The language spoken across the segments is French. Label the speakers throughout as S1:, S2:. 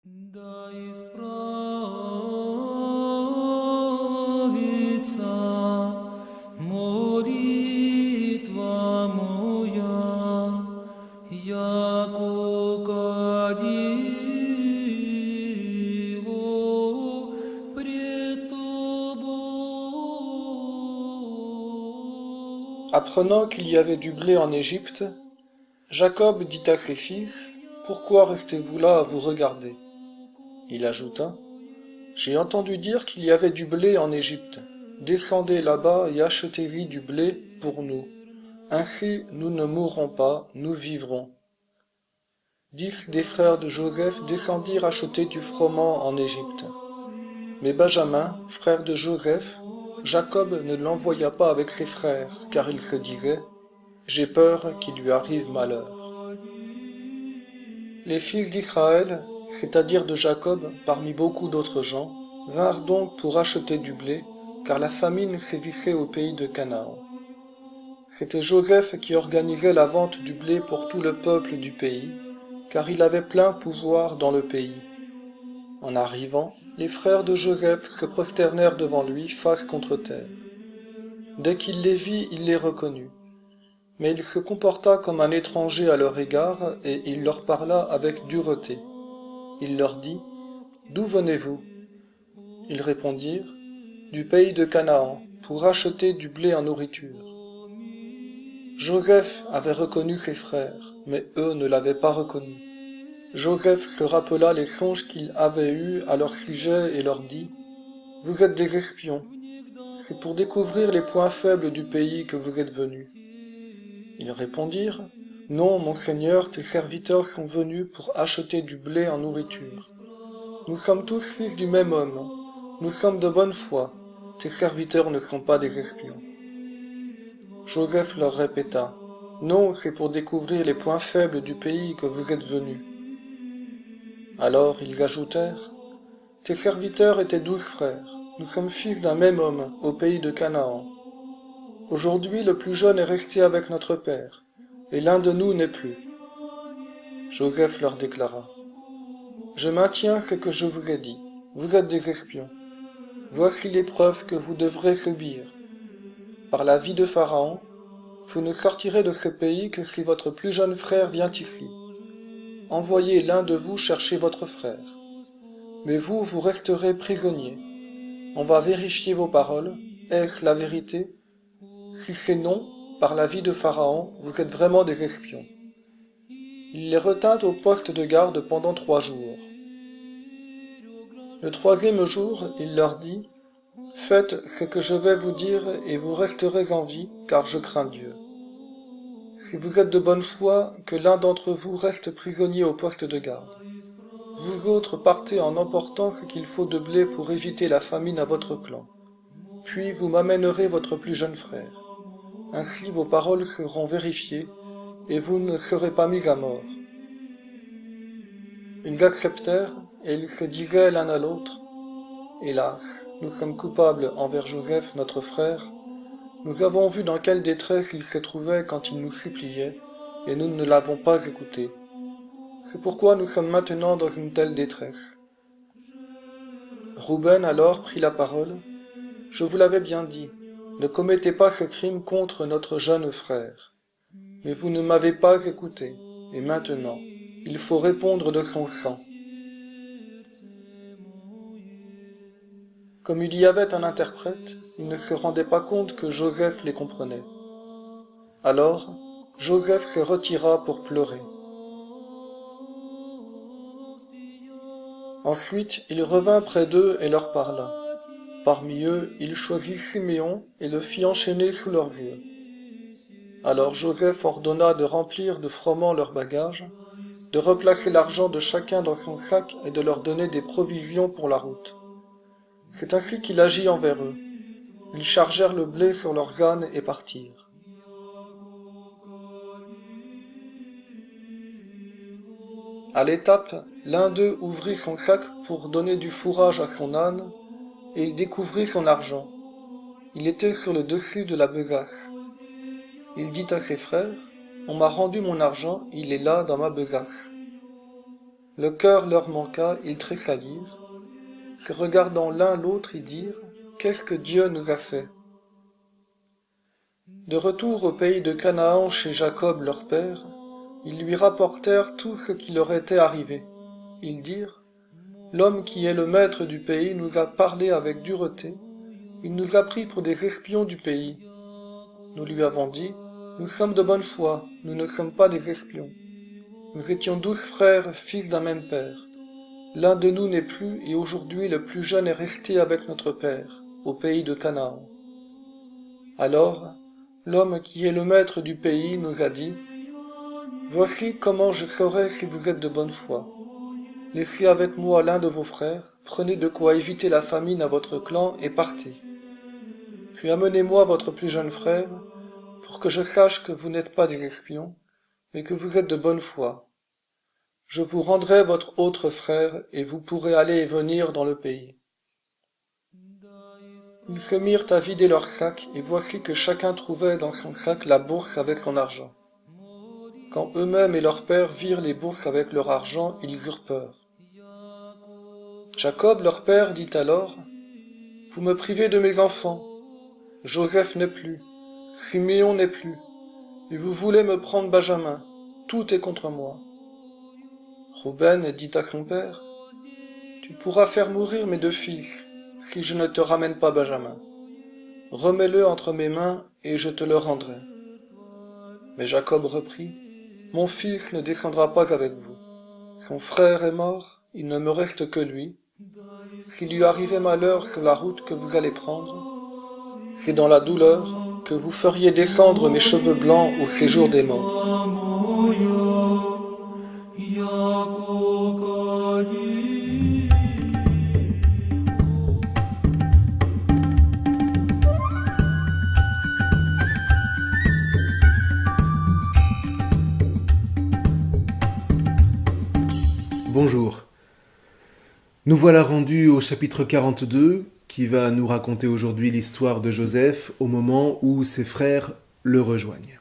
S1: Да исправится молитва моя, яко кадило пред тобой.
S2: Apprenant qu'il y avait du blé en Égypte, Jacob dit à ses fils, « Pourquoi restez-vous là à vous regarder ?» Il ajouta, « J'ai entendu dire qu'il y avait du blé en Égypte. Descendez là-bas et achetez-y du blé pour nous. Ainsi nous ne mourrons pas, nous vivrons. » 10 des frères de Joseph descendirent acheter du froment en Égypte. Mais Benjamin, frère de Joseph, Jacob ne l'envoya pas avec ses frères, car il se disait, « J'ai peur qu'il lui arrive malheur. » Les fils d'Israël, c'est-à-dire de Jacob, parmi beaucoup d'autres gens, vinrent donc pour acheter du blé, car la famine sévissait au pays de Canaan. C'était Joseph qui organisait la vente du blé pour tout le peuple du pays, car il avait plein pouvoir dans le pays. En arrivant, les frères de Joseph se prosternèrent devant lui face contre terre. Dès qu'il les vit, il les reconnut. Mais il se comporta comme un étranger à leur égard, et il leur parla avec dureté. Il leur dit, « D'où venez-vous » Ils répondirent, « Du pays de Canaan, pour acheter du blé en nourriture. » Joseph avait reconnu ses frères, mais eux ne l'avaient pas reconnu. Joseph se rappela les songes qu'il avait eus à leur sujet et leur dit, « Vous êtes des espions. C'est pour découvrir les points faibles du pays que vous êtes venus. » Ils répondirent, « Non, mon Seigneur, tes serviteurs sont venus pour acheter du blé en nourriture. Nous sommes tous fils du même homme. Nous sommes de bonne foi. Tes serviteurs ne sont pas des espions. » Joseph leur répéta, « Non, c'est pour découvrir les points faibles du pays que vous êtes venus. » Alors ils ajoutèrent, « Tes serviteurs étaient 12 frères. Nous sommes fils d'un même homme, au pays de Canaan. Aujourd'hui le plus jeune est resté avec notre père, et l'un de nous n'est plus. » Joseph leur déclara, « Je maintiens ce que je vous ai dit. Vous êtes des espions. Voici l'épreuve que vous devrez subir. Par la vie de Pharaon, vous ne sortirez de ce pays que si votre plus jeune frère vient ici. Envoyez l'un de vous chercher votre frère. Mais vous, vous resterez prisonniers. On va vérifier vos paroles. Est-ce la vérité? Si c'est non, par la vie de Pharaon, vous êtes vraiment des espions. » Il les retint au poste de garde pendant 3 jours. Le 3e jour, il leur dit, « Faites ce que je vais vous dire et vous resterez en vie, car je crains Dieu. Si vous êtes de bonne foi, que l'un d'entre vous reste prisonnier au poste de garde. Vous autres partez en emportant ce qu'il faut de blé pour éviter la famine à votre clan. Puis vous m'amènerez votre plus jeune frère. Ainsi vos paroles seront vérifiées, et vous ne serez pas mis à mort. » Ils acceptèrent, et ils se disaient l'un à l'autre, « Hélas, nous sommes coupables envers Joseph, notre frère. Nous avons vu dans quelle détresse il se trouvait quand il nous suppliait, et nous ne l'avons pas écouté. C'est pourquoi nous sommes maintenant dans une telle détresse. » Rouben alors prit la parole. « Je vous l'avais bien dit, ne commettez pas ce crime contre notre jeune frère. Mais vous ne m'avez pas écouté, et maintenant, il faut répondre de son sang. » Comme il y avait un interprète, ils ne se rendaient pas compte que Joseph les comprenait. Alors, Joseph se retira pour pleurer. Ensuite, il revint près d'eux et leur parla. Parmi eux, il choisit Siméon et le fit enchaîner sous leurs yeux. Alors Joseph ordonna de remplir de froment leurs bagages, de replacer l'argent de chacun dans son sac et de leur donner des provisions pour la route. C'est ainsi qu'il agit envers eux. Ils chargèrent le blé sur leurs ânes et partirent. À l'étape, l'un d'eux ouvrit son sac pour donner du fourrage à son âne, et il découvrit son argent. Il était sur le dessus de la besace. Il dit à ses frères, « On m'a rendu mon argent, il est là dans ma besace. » Le cœur leur manqua, ils tressaillirent. Se regardant l'un l'autre, ils dirent, « Qu'est-ce que Dieu nous a fait ?» De retour au pays de Canaan chez Jacob leur père, ils lui rapportèrent tout ce qui leur était arrivé. Ils dirent, « L'homme qui est le maître du pays nous a parlé avec dureté, il nous a pris pour des espions du pays. Nous lui avons dit, « Nous sommes de bonne foi, nous ne sommes pas des espions. Nous étions 12 frères, fils d'un même père. L'un de nous n'est plus, et aujourd'hui le plus jeune est resté avec notre père, au pays de Canaan. » Alors, l'homme qui est le maître du pays nous a dit, « Voici comment je saurai si vous êtes de bonne foi. Laissez avec moi l'un de vos frères, prenez de quoi éviter la famine à votre clan et partez. Puis amenez-moi votre plus jeune frère, pour que je sache que vous n'êtes pas des espions, mais que vous êtes de bonne foi. Je vous rendrai votre autre frère, et vous pourrez aller et venir dans le pays. » Ils se mirent à vider leurs sacs, et voici que chacun trouvait dans son sac la bourse avec son argent. Quand eux-mêmes et leur père virent les bourses avec leur argent, ils eurent peur. Jacob, leur père, dit alors, « Vous me privez de mes enfants. Joseph n'est plus, Siméon n'est plus, et vous voulez me prendre Benjamin. Tout est contre moi. » Rouben dit à son père, « Tu pourras faire mourir mes 2 fils, si je ne te ramène pas Benjamin. Remets-le entre mes mains, et je te le rendrai. » Mais Jacob reprit, « Mon fils ne descendra pas avec vous. Son frère est mort, il ne me reste que lui. S'il lui arrivait malheur sur la route que vous allez prendre, c'est dans la douleur que vous feriez descendre mes cheveux blancs au séjour des morts. »
S3: Bonjour. Nous voilà rendus au chapitre 42 qui va nous raconter aujourd'hui l'histoire de Joseph au moment où ses frères le rejoignent.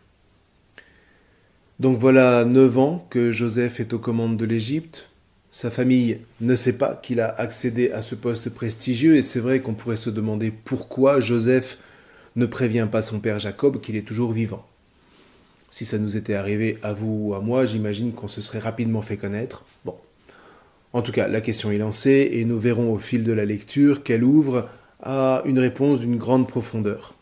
S3: Donc voilà 9 ans que Joseph est aux commandes de l'Égypte. Sa famille ne sait pas qu'il a accédé à ce poste prestigieux et c'est vrai qu'on pourrait se demander pourquoi Joseph ne prévient pas son père Jacob qu'il est toujours vivant. Si ça nous était arrivé à vous ou à moi, j'imagine qu'on se serait rapidement fait connaître. Bon. En tout cas, la question est lancée et nous verrons au fil de la lecture qu'elle ouvre à une réponse d'une grande profondeur.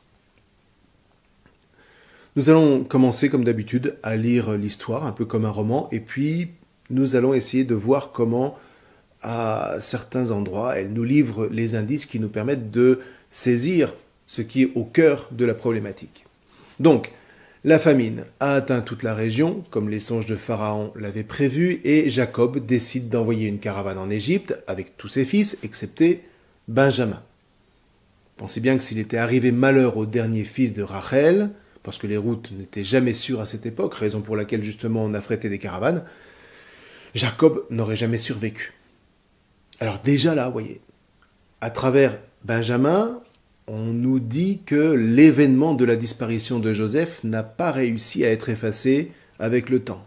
S3: Nous allons commencer comme d'habitude à lire l'histoire, un peu comme un roman, et puis nous allons essayer de voir comment, à certains endroits, elle nous livre les indices qui nous permettent de saisir ce qui est au cœur de la problématique. Donc, la famine a atteint toute la région, comme les songes de Pharaon l'avaient prévu, et Jacob décide d'envoyer une caravane en Égypte avec tous ses fils, excepté Benjamin. Pensez bien que s'il était arrivé malheur au dernier fils de Rachel, parce que les routes n'étaient jamais sûres à cette époque, raison pour laquelle justement on affrétait des caravanes, Jacob n'aurait jamais survécu. Alors déjà là, vous voyez, à travers Benjamin, on nous dit que l'événement de la disparition de Joseph n'a pas réussi à être effacé avec le temps.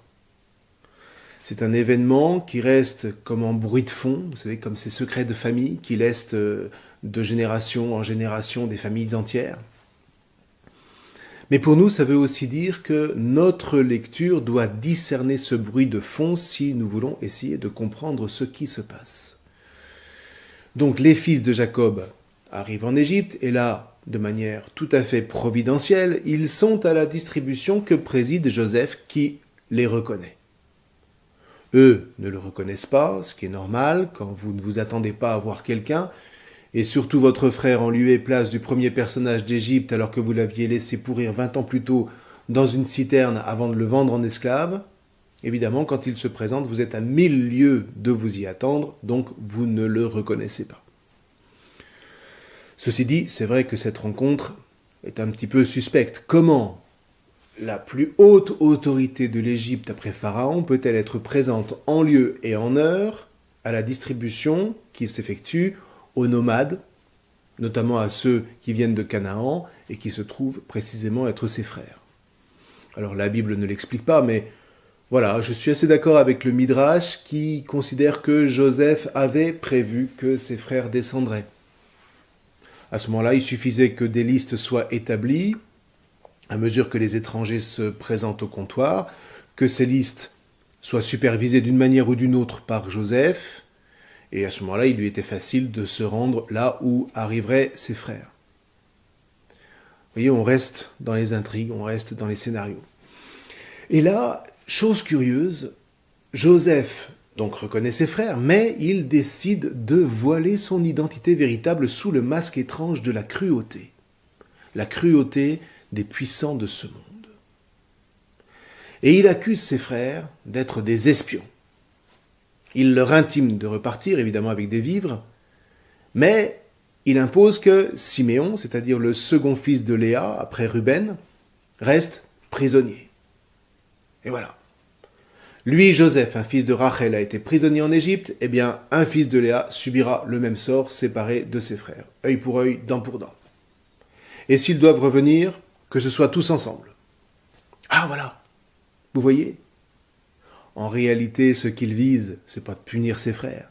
S3: C'est un événement qui reste comme en bruit de fond, vous savez, comme ces secrets de famille qui laissent de génération en génération des familles entières. Mais pour nous, ça veut aussi dire que notre lecture doit discerner ce bruit de fond si nous voulons essayer de comprendre ce qui se passe. Donc les fils de Jacob arrivent en Égypte, et là, de manière tout à fait providentielle, ils sont à la distribution que préside Joseph qui les reconnaît. Eux ne le reconnaissent pas, ce qui est normal quand vous ne vous attendez pas à voir quelqu'un, et surtout votre frère en lieu et place du premier personnage d'Égypte alors que vous l'aviez laissé pourrir 20 ans plus tôt dans une citerne avant de le vendre en esclave. Évidemment, quand il se présente, vous êtes à 1000 lieues de vous y attendre, donc vous ne le reconnaissez pas. Ceci dit, c'est vrai que cette rencontre est un petit peu suspecte. Comment la plus haute autorité de l'Égypte après Pharaon peut-elle être présente en lieu et en heure à la distribution qui s'effectue aux nomades, notamment à ceux qui viennent de Canaan et qui se trouvent précisément être ses frères? Alors la Bible ne l'explique pas, mais Voilà, je suis assez d'accord avec le Midrash qui considère que Joseph avait prévu que ses frères descendraient. À ce moment-là, il suffisait que des listes soient établies, à mesure que les étrangers se présentent au comptoir, que ces listes soient supervisées d'une manière ou d'une autre par Joseph, et à ce moment-là, il lui était facile de se rendre là où arriveraient ses frères. Vous voyez, on reste dans les intrigues, on reste dans les scénarios. Et là, chose curieuse, Joseph donc reconnaît ses frères, mais il décide de voiler son identité véritable sous le masque étrange de la cruauté des puissants de ce monde. Et il accuse ses frères d'être des espions. Il leur intime de repartir, évidemment avec des vivres, mais il impose que Siméon, c'est-à-dire le second fils de Léa, après Ruben, reste prisonnier. Et voilà. Lui, Joseph, un fils de Rachel, a été prisonnier en Égypte, eh bien, un fils de Léa subira le même sort, séparé de ses frères. Œil pour œil, dent pour dent. Et s'ils doivent revenir, que ce soit tous ensemble. Ah, voilà. Vous voyez ? En réalité, ce qu'il vise, c'est pas de punir ses frères.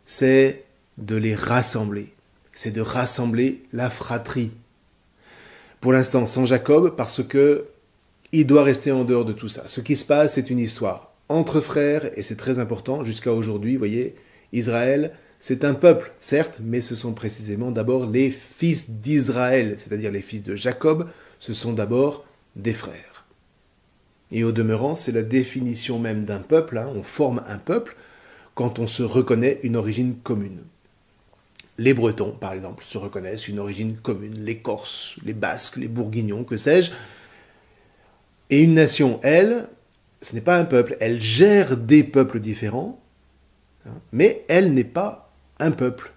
S3: C'est de les rassembler. C'est de rassembler la fratrie. Pour l'instant, sans Jacob, parce que il doit rester en dehors de tout ça. Ce qui se passe, c'est une histoire entre frères, et c'est très important, jusqu'à aujourd'hui, vous voyez, Israël, c'est un peuple, certes, mais ce sont précisément d'abord les fils d'Israël, c'est-à-dire les fils de Jacob, ce sont d'abord des frères. Et au demeurant, c'est la définition même d'un peuple, on forme un peuple quand on se reconnaît une origine commune. Les Bretons, par exemple, se reconnaissent une origine commune, les Corses, les Basques, les Bourguignons, que sais-je. Et une nation, elle, ce n'est pas un peuple, elle gère des peuples différents, mais elle n'est pas un peuple.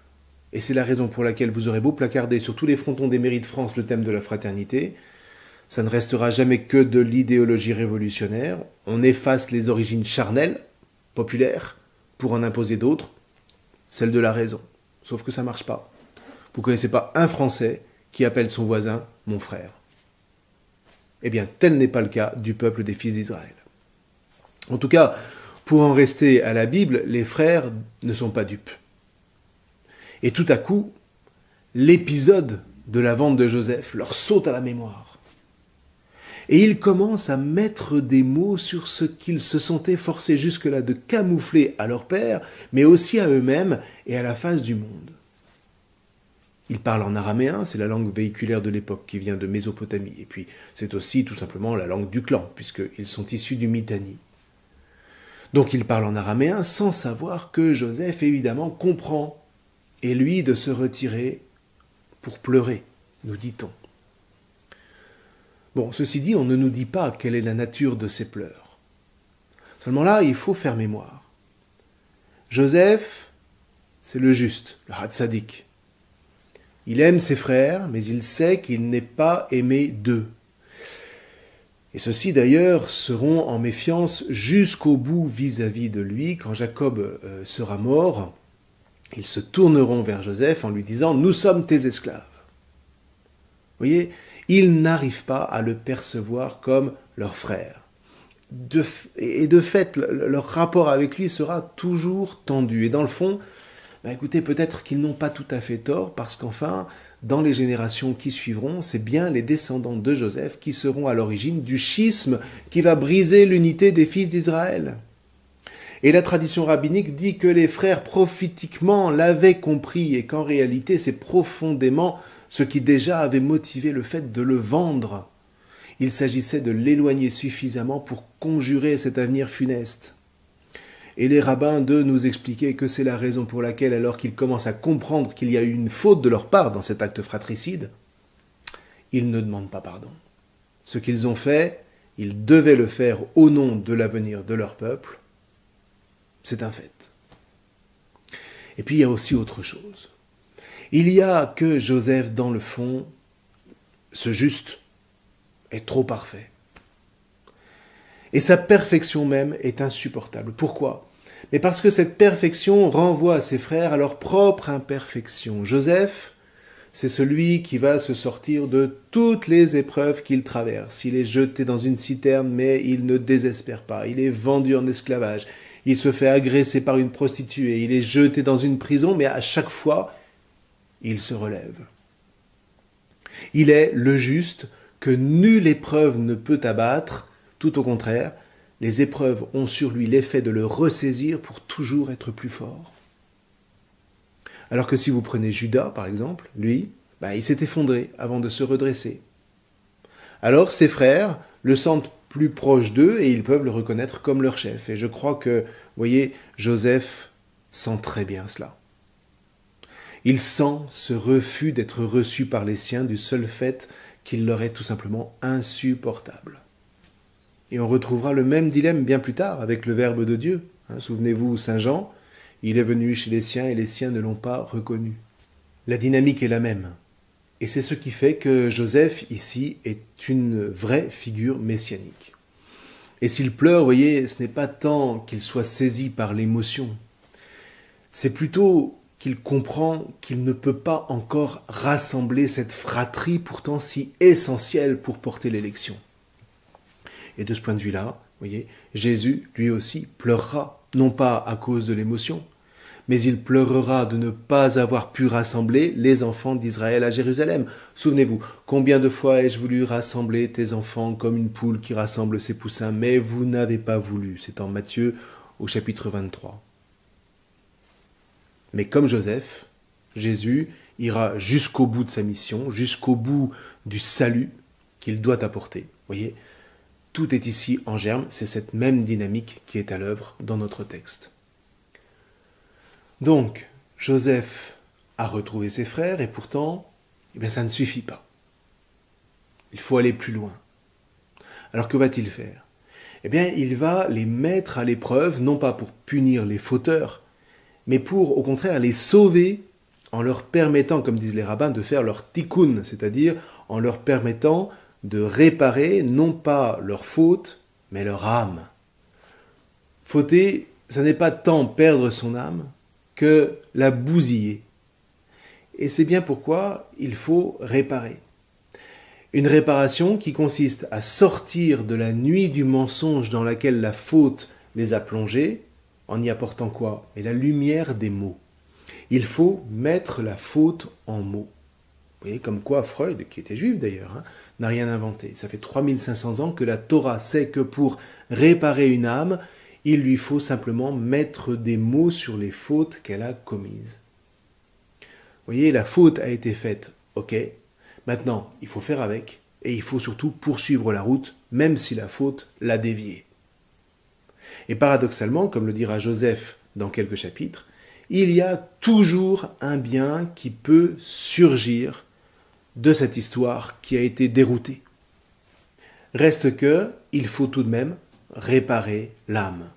S3: Et c'est la raison pour laquelle vous aurez beau placarder sur tous les frontons des mairies de France le thème de la fraternité, ça ne restera jamais que de l'idéologie révolutionnaire, on efface les origines charnelles, populaires, pour en imposer d'autres, celle de la raison. Sauf que ça ne marche pas. Vous ne connaissez pas un Français qui appelle son voisin « mon frère ». Eh bien, tel n'est pas le cas du peuple des fils d'Israël. En tout cas, pour en rester à la Bible, les frères ne sont pas dupes. Et tout à coup, l'épisode de la vente de Joseph leur saute à la mémoire. Et ils commencent à mettre des mots sur ce qu'ils se sentaient forcés jusque-là de camoufler à leur père, mais aussi à eux-mêmes et à la face du monde. Ils parlent en araméen, c'est la langue véhiculaire de l'époque qui vient de Mésopotamie. Et puis c'est aussi tout simplement la langue du clan, puisqu'ils sont issus du Mitanni. Donc ils parlent en araméen sans savoir que Joseph, évidemment, comprend. Et lui, de se retirer pour pleurer, nous dit-on. Bon, ceci dit, on ne nous dit pas quelle est la nature de ces pleurs. Seulement là, il faut faire mémoire. Joseph, c'est le juste, le Hatzadik. Il aime ses frères, mais il sait qu'il n'est pas aimé d'eux. Et ceux-ci, d'ailleurs, seront en méfiance jusqu'au bout vis-à-vis de lui. Quand Jacob sera mort, ils se tourneront vers Joseph en lui disant « Nous sommes tes esclaves ». Vous voyez, ils n'arrivent pas à le percevoir comme leur frère. Et de fait, leur rapport avec lui sera toujours tendu. Et dans le fond, écoutez, peut-être qu'ils n'ont pas tout à fait tort, parce qu'enfin, dans les générations qui suivront, c'est bien les descendants de Joseph qui seront à l'origine du schisme qui va briser l'unité des fils d'Israël. Et la tradition rabbinique dit que les frères prophétiquement l'avaient compris et qu'en réalité c'est profondément ce qui déjà avait motivé le fait de le vendre. Il s'agissait de l'éloigner suffisamment pour conjurer cet avenir funeste. Et les rabbins, d'eux, nous expliquaient que c'est la raison pour laquelle, alors qu'ils commencent à comprendre qu'il y a eu une faute de leur part dans cet acte fratricide, ils ne demandent pas pardon. Ce qu'ils ont fait, ils devaient le faire au nom de l'avenir de leur peuple. C'est un fait. Et puis il y a aussi autre chose. Il y a que Joseph, dans le fond, ce juste, est trop parfait. Et sa perfection même est insupportable. Pourquoi ? Mais parce que cette perfection renvoie à ses frères à leur propre imperfection. Joseph c'est celui qui va se sortir de toutes les épreuves qu'il traverse. Il est jeté dans une citerne, mais il ne désespère pas. Il est vendu en esclavage. Il se fait agresser par une prostituée. Il est jeté dans une prison, mais à chaque fois, il se relève. Il est le juste que nulle épreuve ne peut abattre. Tout au contraire, les épreuves ont sur lui l'effet de le ressaisir pour toujours être plus fort. Alors que si vous prenez Judas, par exemple, lui, il s'est effondré avant de se redresser. Alors ses frères le sentent plus proche d'eux et ils peuvent le reconnaître comme leur chef. Et je crois que, vous voyez, Joseph sent très bien cela. Il sent ce refus d'être reçu par les siens du seul fait qu'il leur est tout simplement insupportable. Et on retrouvera le même dilemme bien plus tard avec le Verbe de Dieu. Souvenez-vous, Saint Jean, il est venu chez les siens et les siens ne l'ont pas reconnu. La dynamique est la même. Et c'est ce qui fait que Joseph, ici, est une vraie figure messianique. Et s'il pleure, vous voyez, ce n'est pas tant qu'il soit saisi par l'émotion. C'est plutôt qu'il comprend qu'il ne peut pas encore rassembler cette fratrie pourtant si essentielle pour porter l'élection. Et de ce point de vue-là, vous voyez, Jésus, lui aussi, pleurera, non pas à cause de l'émotion, mais il pleurera de ne pas avoir pu rassembler les enfants d'Israël à Jérusalem. Souvenez-vous, combien de fois ai-je voulu rassembler tes enfants comme une poule qui rassemble ses poussins, mais vous n'avez pas voulu. C'est en Matthieu au chapitre 23. Mais comme Joseph, Jésus ira jusqu'au bout de sa mission, jusqu'au bout du salut qu'il doit apporter. Vous voyez, tout est ici en germe, c'est cette même dynamique qui est à l'œuvre dans notre texte. Donc, Joseph a retrouvé ses frères et pourtant, ça ne suffit pas. Il faut aller plus loin. Alors que va-t-il faire ? Il va les mettre à l'épreuve, non pas pour punir les fauteurs, mais pour, au contraire, les sauver en leur permettant, comme disent les rabbins, de faire leur tikkun, c'est-à-dire en leur permettant de réparer non pas leur faute, mais leur âme. Fauter, ça n'est pas tant perdre son âme que la bousiller. Et c'est bien pourquoi il faut réparer. Une réparation qui consiste à sortir de la nuit du mensonge dans laquelle la faute les a plongés, en y apportant quoi ? Et la lumière des mots. Il faut mettre la faute en mots. Vous voyez, comme quoi Freud, qui était juif d'ailleurs, n'a rien inventé. Ça fait 3500 ans que la Torah sait que pour réparer une âme, il lui faut simplement mettre des mots sur les fautes qu'elle a commises. Vous voyez, la faute a été faite, ok. Maintenant, il faut faire avec, et il faut surtout poursuivre la route, même si la faute l'a déviée. Et paradoxalement, comme le dira Joseph dans quelques chapitres, il y a toujours un bien qui peut surgir de cette histoire qui a été déroutée. Reste que, il faut tout de même réparer l'âme.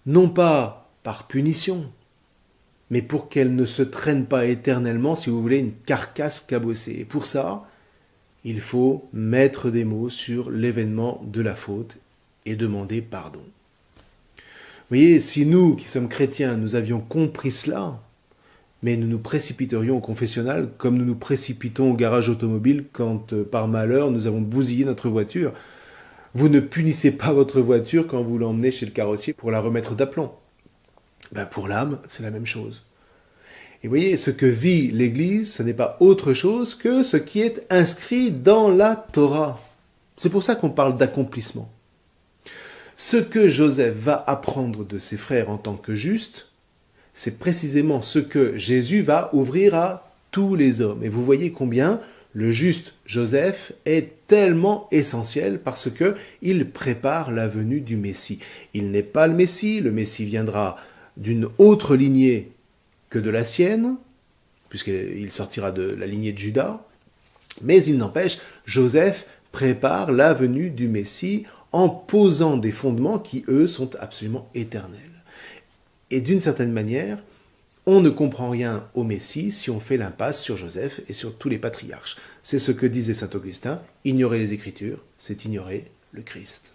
S3: Non pas par punition, mais pour qu'elle ne se traîne pas éternellement, si vous voulez, une carcasse cabossée. Et pour ça, il faut mettre des mots sur l'événement de la faute et demander pardon. Vous voyez, si nous, qui sommes chrétiens, nous avions compris cela, mais nous nous précipiterions au confessionnal comme nous nous précipitons au garage automobile quand, par malheur, nous avons bousillé notre voiture. Vous ne punissez pas votre voiture quand vous l'emmenez chez le carrossier pour la remettre d'aplomb. Pour l'âme, c'est la même chose. Et vous voyez, ce que vit l'Église, ce n'est pas autre chose que ce qui est inscrit dans la Torah. C'est pour ça qu'on parle d'accomplissement. Ce que Joseph va apprendre de ses frères en tant que juste, c'est précisément ce que Jésus va ouvrir à tous les hommes. Et vous voyez combien le juste Joseph est tellement essentiel parce que il prépare la venue du Messie. Il n'est pas le Messie viendra d'une autre lignée que de la sienne, puisqu'il sortira de la lignée de Judas, mais il n'empêche, Joseph prépare la venue du Messie en posant des fondements qui, eux, sont absolument éternels. Et d'une certaine manière, on ne comprend rien au Messie si on fait l'impasse sur Joseph et sur tous les patriarches. C'est ce que disait saint Augustin, ignorer les Écritures, c'est ignorer le Christ.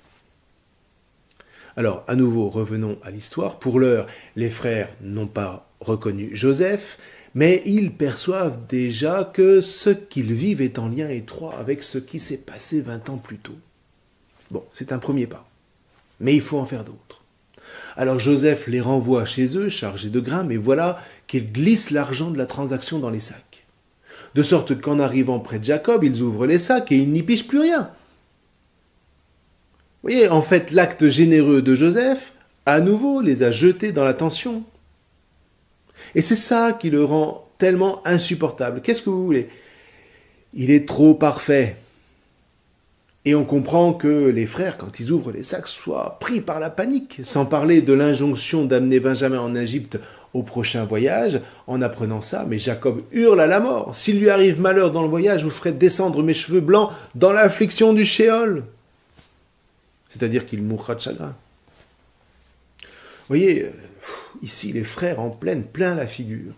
S3: Alors, à nouveau, revenons à l'histoire. Pour l'heure, les frères n'ont pas reconnu Joseph, mais ils perçoivent déjà que ce qu'ils vivent est en lien étroit avec ce qui s'est passé 20 ans plus tôt. Bon, c'est un premier pas, mais il faut en faire d'autres. Alors Joseph les renvoie chez eux, chargés de grains, mais voilà qu'ils glissent l'argent de la transaction dans les sacs. De sorte qu'en arrivant près de Jacob, ils ouvrent les sacs et ils n'y pichent plus rien. Vous voyez, en fait, l'acte généreux de Joseph, à nouveau, les a jetés dans la tension. Et c'est ça qui le rend tellement insupportable. Qu'est-ce que vous voulez? Il est trop parfait. Et on comprend que les frères, quand ils ouvrent les sacs, soient pris par la panique, sans parler de l'injonction d'amener Benjamin en Égypte au prochain voyage. En apprenant ça, mais Jacob hurle à la mort. S'il lui arrive malheur dans le voyage, vous ferez descendre mes cheveux blancs dans l'affliction du Shéol. C'est-à-dire qu'il mourra de chagrin. Vous voyez, ici, les frères en plein la figure.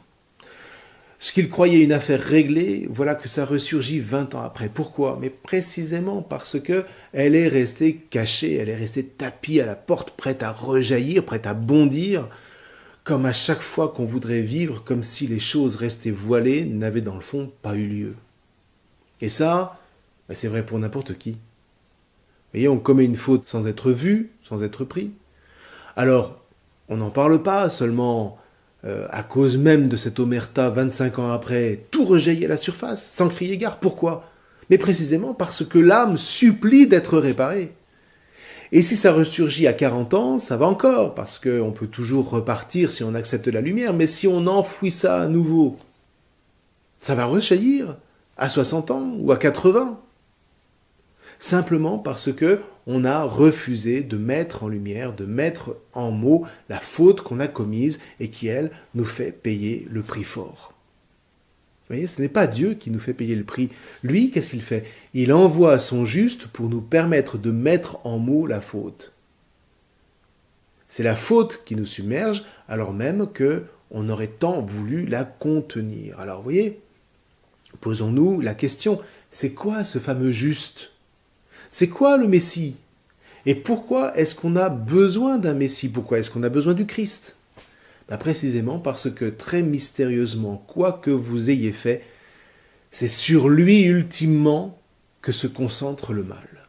S3: Ce qu'ils croyaient une affaire réglée, voilà que ça ressurgit 20 ans après. Pourquoi? Mais précisément parce que elle est restée cachée, elle est restée tapie à la porte, prête à rejaillir, prête à bondir, comme à chaque fois qu'on voudrait vivre comme si les choses restées voilées n'avaient dans le fond pas eu lieu. Et ça, c'est vrai pour n'importe qui. Vous voyez, on commet une faute sans être vu, sans être pris. Alors, on n'en parle pas seulement à cause même de cette omerta 25 ans après, tout rejaillit à la surface, sans crier gare. Pourquoi? Mais précisément parce que l'âme supplie d'être réparée. Et si ça ressurgit à 40 ans, ça va encore, parce qu'on peut toujours repartir si on accepte la lumière, mais si on enfouit ça à nouveau, ça va rejaillir à 60 ans ou à 80. Simplement parce que on a refusé de mettre en lumière, de mettre en mots la faute qu'on a commise et qui, elle, nous fait payer le prix fort. Vous voyez, ce n'est pas Dieu qui nous fait payer le prix. Lui, qu'est-ce qu'il fait? Il envoie son juste pour nous permettre de mettre en mots la faute. C'est la faute qui nous submerge, alors même qu'on aurait tant voulu la contenir. Alors, vous voyez, posons-nous la question, c'est quoi ce fameux juste? C'est quoi le Messie? Et pourquoi est-ce qu'on a besoin d'un Messie? Pourquoi est-ce qu'on a besoin du Christ? Précisément parce que très mystérieusement, quoi que vous ayez fait, c'est sur lui ultimement que se concentre le mal.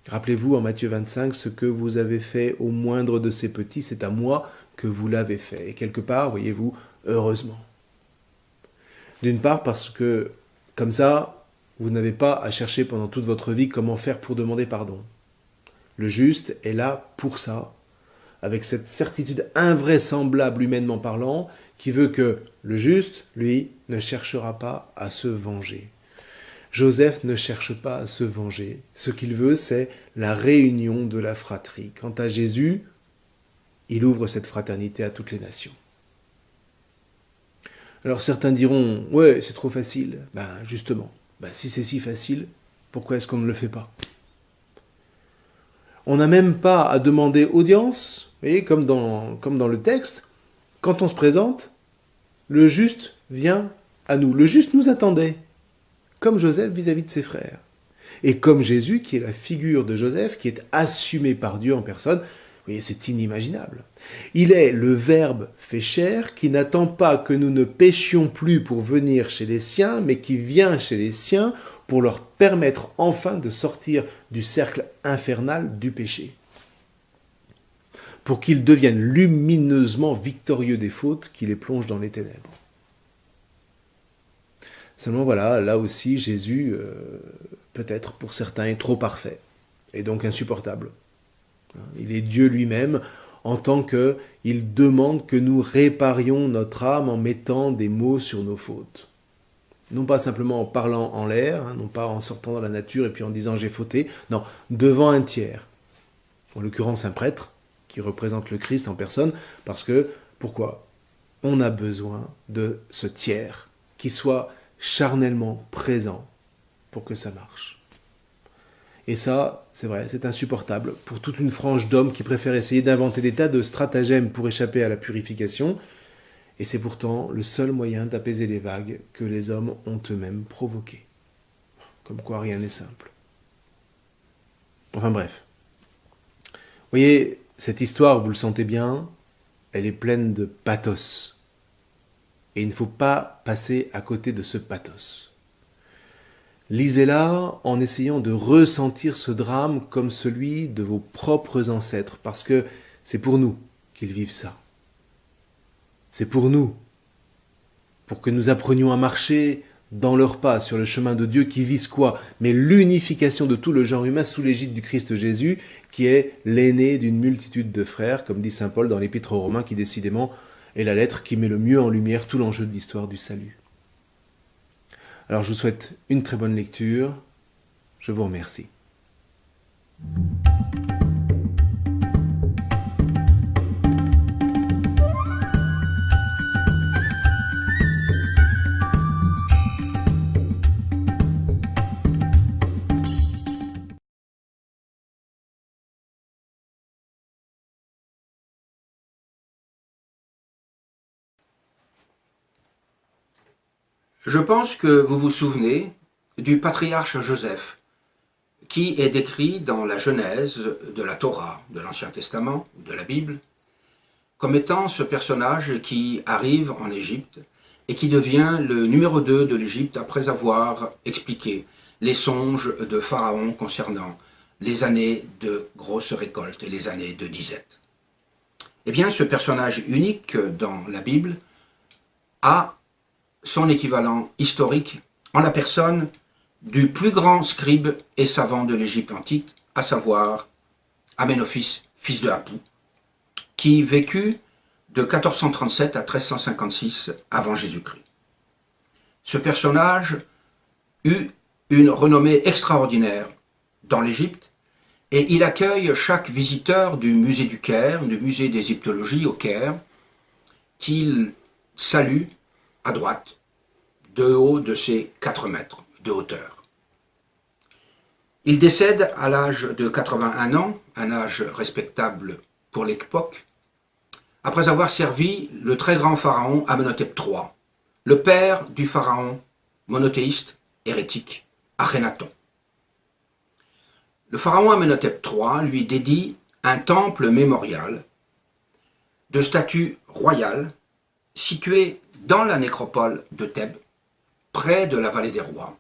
S3: Rappelez-vous en Matthieu 25, ce que vous avez fait au moindre de ces petits, c'est à moi que vous l'avez fait. Et quelque part, voyez-vous, heureusement. D'une part parce que, comme ça, vous n'avez pas à chercher pendant toute votre vie comment faire pour demander pardon. Le juste est là pour ça, avec cette certitude invraisemblable humainement parlant, qui veut que le juste, lui, ne cherchera pas à se venger. Joseph ne cherche pas à se venger. Ce qu'il veut, c'est la réunion de la fratrie. Quant à Jésus, il ouvre cette fraternité à toutes les nations. Alors certains diront, ouais, c'est trop facile. Justement. Si c'est si facile, pourquoi est-ce qu'on ne le fait pas? On n'a même pas à demander audience, vous voyez, comme dans le texte. Quand on se présente, le juste vient à nous. Le juste nous attendait, comme Joseph vis-à-vis de ses frères. Et comme Jésus, qui est la figure de Joseph, qui est assumé par Dieu en personne, vous voyez, c'est inimaginable. Il est le Verbe fait chair qui n'attend pas que nous ne péchions plus pour venir chez les siens, mais qui vient chez les siens pour leur permettre enfin de sortir du cercle infernal du péché. Pour qu'ils deviennent lumineusement victorieux des fautes qui les plongent dans les ténèbres. Seulement voilà, là aussi Jésus, peut-être pour certains, est trop parfait, et donc insupportable. Il est Dieu lui-même, en tant qu'il demande que nous réparions notre âme en mettant des mots sur nos fautes. Non pas simplement en parlant en l'air, non pas en sortant dans la nature et puis en disant j'ai fauté, non, devant un tiers. En l'occurrence un prêtre, qui représente le Christ en personne, parce que, pourquoi? On a besoin de ce tiers qui soit charnellement présent pour que ça marche. Et ça, c'est vrai, c'est insupportable pour toute une frange d'hommes qui préfèrent essayer d'inventer des tas de stratagèmes pour échapper à la purification. Et c'est pourtant le seul moyen d'apaiser les vagues que les hommes ont eux-mêmes provoquées. Comme quoi rien n'est simple. Enfin bref. Vous voyez, cette histoire, vous le sentez bien, elle est pleine de pathos. Et il ne faut pas passer à côté de ce pathos. Lisez-la en essayant de ressentir ce drame comme celui de vos propres ancêtres, parce que c'est pour nous qu'ils vivent ça. C'est pour nous, pour que nous apprenions à marcher dans leurs pas, sur le chemin de Dieu qui vise quoi? Mais l'unification de tout le genre humain sous l'égide du Christ Jésus, qui est l'aîné d'une multitude de frères, comme dit saint Paul dans l'Épître aux Romains, qui décidément est la lettre qui met le mieux en lumière tout l'enjeu de l'histoire du salut. Alors je vous souhaite une très bonne lecture. Je vous remercie.
S4: Je pense que vous vous souvenez du patriarche Joseph, qui est décrit dans la Genèse de la Torah, de l'Ancien Testament, de la Bible, comme étant ce personnage qui arrive en Égypte et qui devient le numéro 2 de l'Égypte après avoir expliqué les songes de Pharaon concernant les années de grosses récoltes et les années de disette. Eh bien, ce personnage unique dans la Bible a son équivalent historique en la personne du plus grand scribe et savant de l'Égypte antique, à savoir Amenophis, fils de Apou, qui vécut de 1437 à 1356 avant Jésus-Christ. Ce personnage eut une renommée extraordinaire dans l'Égypte et il accueille chaque visiteur du musée du Caire, du musée d'égyptologie au Caire, qu'il salue à droite, de haut de ses 4 mètres de hauteur. Il décède à l'âge de 81 ans, un âge respectable pour l'époque, après avoir servi le très grand pharaon Amenhotep III, le père du pharaon monothéiste hérétique Akhenaton. Le pharaon Amenhotep III lui dédie un temple mémorial de statue royale situé dans la nécropole de Thèbes, près de la vallée des rois.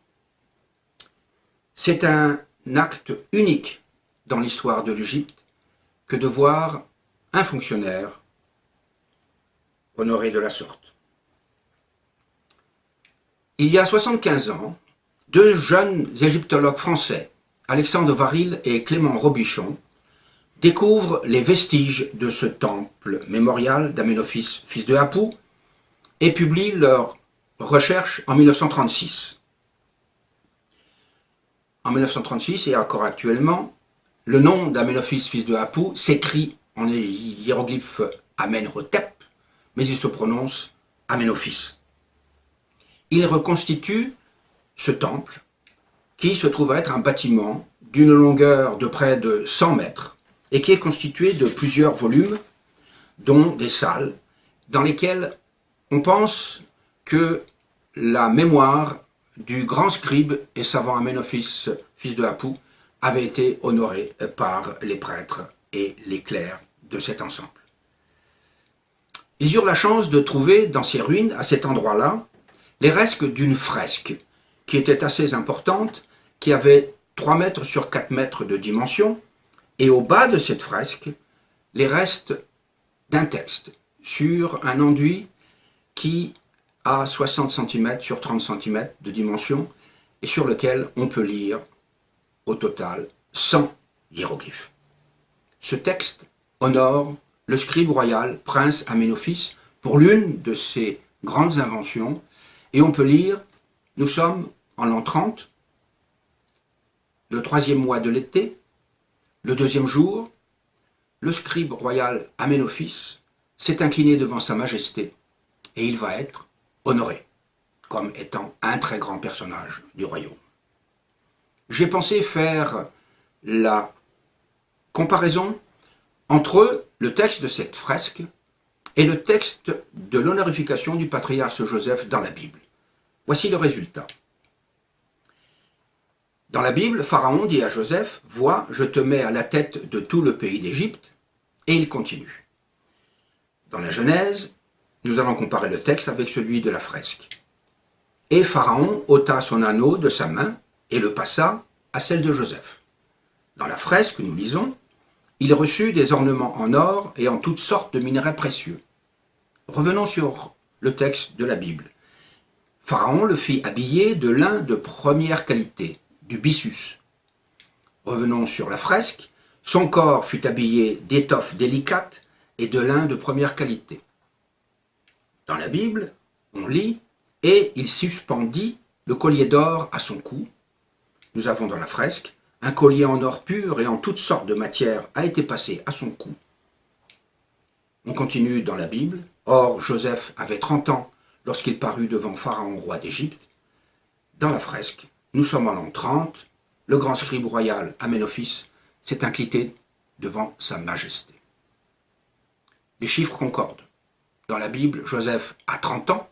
S4: C'est un acte unique dans l'histoire de l'Égypte que de voir un fonctionnaire honoré de la sorte. Il y a 75 ans, 2 jeunes égyptologues français, Alexandre Varil et Clément Robichon, découvrent les vestiges de ce temple mémorial d'Amenophis, fils de Apou, et publient leurs recherches en 1936. En 1936 et encore actuellement, le nom d'Amenophis, fils de Apou, s'écrit en hiéroglyphe Amenhotep, mais il se prononce Amenophis. Il reconstitue ce temple qui se trouve être un bâtiment d'une longueur de près de 100 mètres et qui est constitué de plusieurs volumes, dont des salles, dans lesquelles on pense que la mémoire du grand scribe et savant Amenophis, fils de Apou, avait été honorée par les prêtres et les clercs de cet ensemble. Ils eurent la chance de trouver dans ces ruines, à cet endroit-là, les restes d'une fresque qui était assez importante, qui avait 3 mètres sur 4 mètres de dimension, et au bas de cette fresque, les restes d'un texte sur un enduit qui a 60 cm sur 30 cm de dimension et sur lequel on peut lire au total 100 hiéroglyphes. Ce texte honore le scribe royal, prince Amenophis, pour l'une de ses grandes inventions, et on peut lire « Nous sommes en l'an 30, le 3e mois de l'été, le 2e jour, le scribe royal Amenophis s'est incliné devant sa majesté, et il va être honoré, comme étant un très grand personnage du royaume. » J'ai pensé faire la comparaison entre le texte de cette fresque et le texte de l'honorification du patriarche Joseph dans la Bible. Voici le résultat. Dans la Bible, Pharaon dit à Joseph « Vois, je te mets à la tête de tout le pays d'Égypte » et il continue. Dans la Genèse, nous allons comparer le texte avec celui de la fresque. Et Pharaon ôta son anneau de sa main et le passa à celle de Joseph. Dans la fresque, nous lisons, il reçut des ornements en or et en toutes sortes de minerais précieux. Revenons sur le texte de la Bible. Pharaon le fit habiller de lin de première qualité, du byssus. Revenons sur la fresque. Son corps fut habillé d'étoffes délicates et de lin de première qualité. Dans la Bible, on lit « Et il suspendit le collier d'or à son cou ». Nous avons dans la fresque « Un collier en or pur et en toutes sortes de matières a été passé à son cou ». On continue dans la Bible. Or, Joseph avait 30 ans lorsqu'il parut devant Pharaon, roi d'Égypte. Dans la fresque, nous sommes en l'an 30. Le grand scribe royal Aménophis s'est incliné devant sa majesté. Les chiffres concordent. Dans la Bible, Joseph a 30 ans,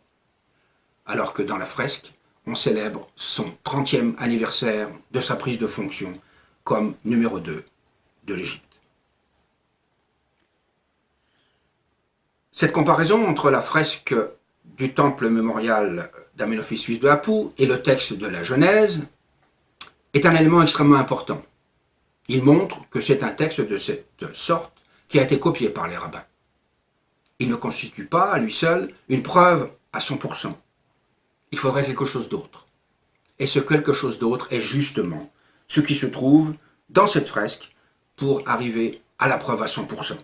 S4: alors que dans la fresque, on célèbre son 30e anniversaire de sa prise de fonction comme numéro 2 de l'Égypte. Cette comparaison entre la fresque du temple mémorial d'Aménophis fils de Apou et le texte de la Genèse est un élément extrêmement important. Il montre que c'est un texte de cette sorte qui a été copié par les rabbins. Il ne constitue pas à lui seul une preuve à 100%. Il faudrait quelque chose d'autre. Et ce quelque chose d'autre est justement ce qui se trouve dans cette fresque pour arriver à la preuve à 100%.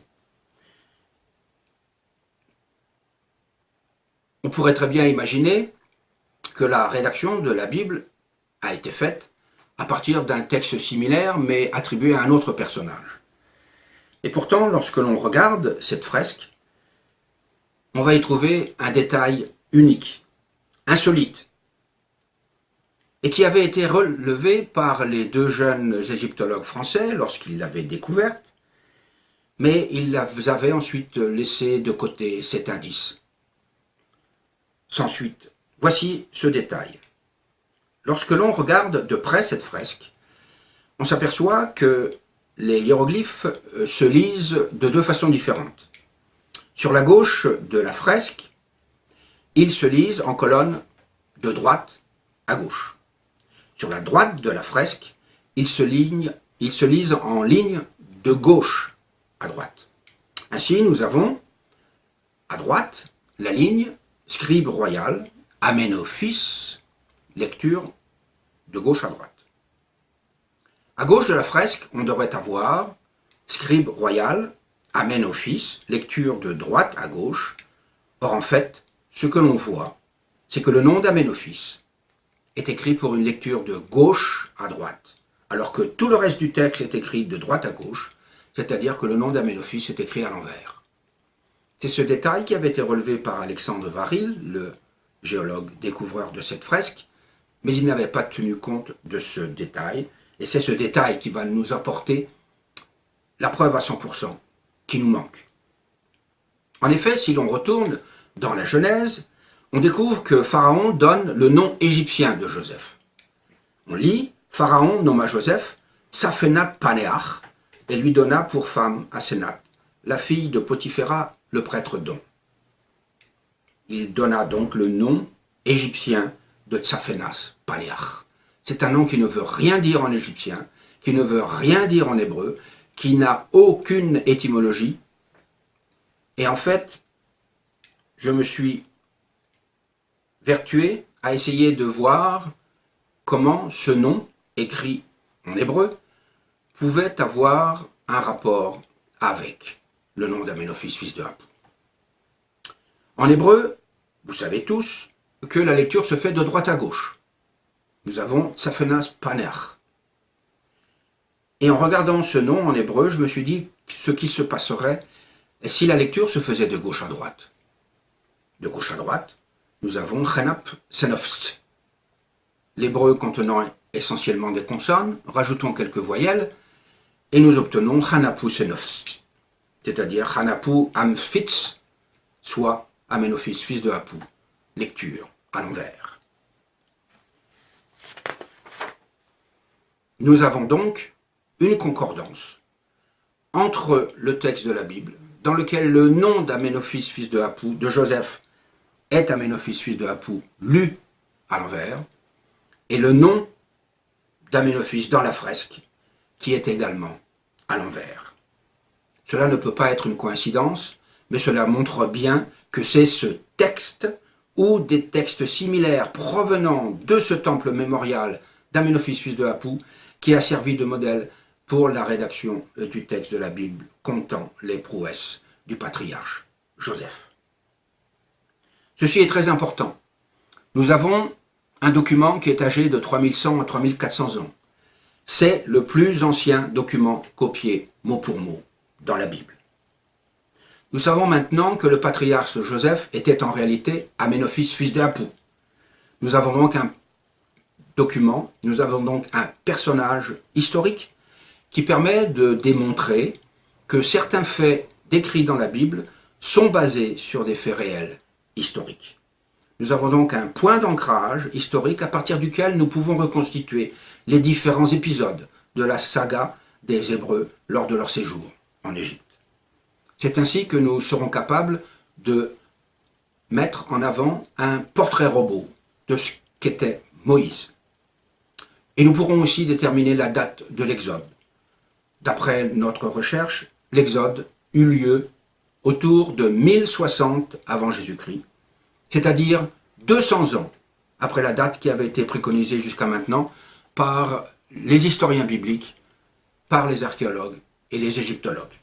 S4: On pourrait très bien imaginer que la rédaction de la Bible a été faite à partir d'un texte similaire mais attribué à un autre personnage. Et pourtant, lorsque l'on regarde cette fresque, on va y trouver un détail unique, insolite, et qui avait été relevé par les deux jeunes égyptologues français lorsqu'ils l'avaient découverte, mais ils avaient ensuite laissé de côté cet indice. Sans suite, voici ce détail. Lorsque l'on regarde de près cette fresque, on s'aperçoit que les hiéroglyphes se lisent de deux façons différentes. Sur la gauche de la fresque, ils se lisent en colonne de droite à gauche. Sur la droite de la fresque, ils se lisent en ligne de gauche à droite. Ainsi, nous avons à droite la ligne scribe royal, Aménophis, lecture de gauche à droite. À gauche de la fresque, on devrait avoir scribe royal, Aménophis, lecture de droite à gauche. Or, en fait, ce que l'on voit, c'est que le nom d'Aménophis est écrit pour une lecture de gauche à droite, alors que tout le reste du texte est écrit de droite à gauche, c'est-à-dire que le nom d'Aménophis est écrit à l'envers. C'est ce détail qui avait été relevé par Alexandre Varil, le géologue découvreur de cette fresque, mais il n'avait pas tenu compte de ce détail, et c'est ce détail qui va nous apporter la preuve à 100% qui nous manque. En effet, si l'on retourne dans la Genèse, on découvre que Pharaon donne le nom égyptien de Joseph. On lit « Pharaon nomma Joseph Tsaphenat Panéach et lui donna pour femme Asénath, la fille de Potiphéra, le prêtre d'On. » Il donna donc le nom égyptien de Tsaphenas Panéach. C'est un nom qui ne veut rien dire en égyptien, qui ne veut rien dire en hébreu, qui n'a aucune étymologie. Et en fait, je me suis vertué à essayer de voir comment ce nom, écrit en hébreu, pouvait avoir un rapport avec le nom d'Aménophis, fils de Apou. En hébreu, vous savez tous que la lecture se fait de droite à gauche. Nous avons Tsaphenas Panéach. Et en regardant ce nom en hébreu, je me suis dit ce qui se passerait si la lecture se faisait de gauche à droite. De gauche à droite, nous avons Chanap Senofs. L'hébreu contenant essentiellement des consonnes, rajoutons quelques voyelles, et nous obtenons Chanapu Senofs, c'est-à-dire Chanapu Amphitz, soit Aménophis, fils de Apou, lecture à l'envers. Nous avons donc une concordance entre le texte de la Bible, dans lequel le nom d'Aménophis, fils de Apou, de Joseph, est Aménophis, fils de Apou, lu à l'envers, et le nom d'Aménophis dans la fresque, qui est également à l'envers. Cela ne peut pas être une coïncidence, mais cela montre bien que c'est ce texte ou des textes similaires provenant de ce temple mémorial d'Aménophis, fils de Apou, qui a servi de modèle pour la rédaction du texte de la Bible comptant les prouesses du patriarche Joseph. Ceci est très important. Nous avons un document qui est âgé de 3100 à 3400 ans. C'est le plus ancien document copié mot pour mot dans la Bible. Nous savons maintenant que le patriarche Joseph était en réalité Aménophis, fils de Apou. Nous avons donc un document, nous avons donc un personnage historique qui permet de démontrer que certains faits décrits dans la Bible sont basés sur des faits réels historiques. Nous avons donc un point d'ancrage historique à partir duquel nous pouvons reconstituer les différents épisodes de la saga des Hébreux lors de leur séjour en Égypte. C'est ainsi que nous serons capables de mettre en avant un portrait robot de ce qu'était Moïse. Et nous pourrons aussi déterminer la date de l'Exode. D'après notre recherche, l'Exode eut lieu autour de 1060 avant Jésus-Christ, c'est-à-dire 200 ans après la date qui avait été préconisée jusqu'à maintenant par les historiens bibliques, par les archéologues et les égyptologues.